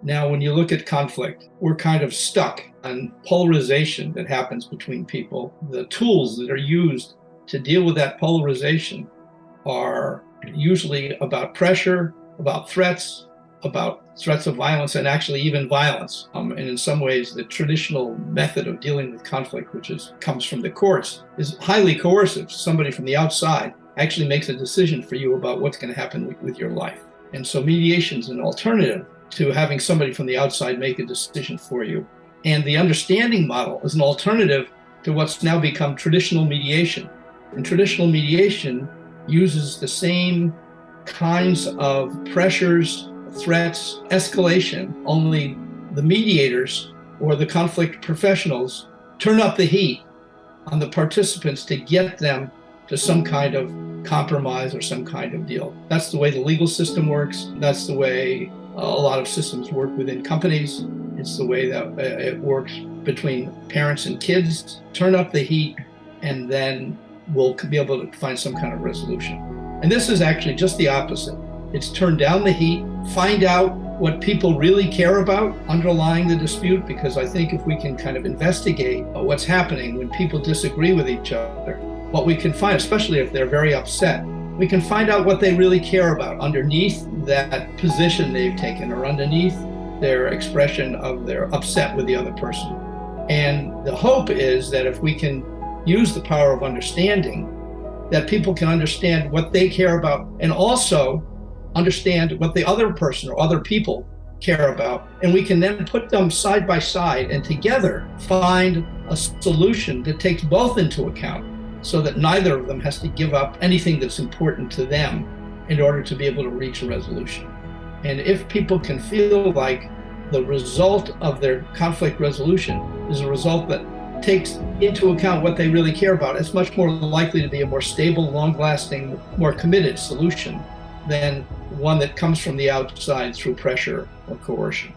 Now, when you look at conflict, we're kind of stuck on polarization that happens between people. The tools that are used to deal with that polarization are usually about pressure, about threats of violence, and actually even violence. And in some ways, the traditional method of dealing with conflict, which comes from the courts, is highly coercive. Somebody from the outside actually makes a decision for you about what's going to happen with your life. And so mediation is an alternative to having somebody from the outside make a decision for you. And the understanding model is an alternative to what's now become traditional mediation. And traditional mediation uses the same kinds of pressures, threats, escalation, only the mediators or the conflict professionals turn up the heat on the participants to get them to some kind of compromise or some kind of deal. That's the way the legal system works. That's the way a lot of systems work within companies. It's the way that it works between parents and kids. Turn up the heat, and then we'll be able to find some kind of resolution. And this is actually just the opposite. It's turn down the heat, find out what people really care about underlying the dispute, because I think if we can kind of investigate what's happening when people disagree with each other, what we can find, especially if they're very upset, we can find out what they really care about underneath that position they've taken or underneath their expression of their upset with the other person. And the hope is that if we can use the power of understanding, that people can understand what they care about and also understand what the other person or other people care about. And we can then put them side by side and together find a solution that takes both into account, so that neither of them has to give up anything that's important to them in order to be able to reach a resolution. And if people can feel like the result of their conflict resolution is a result that takes into account what they really care about, it's much more likely to be a more stable, long-lasting, more committed solution than one that comes from the outside through pressure or coercion.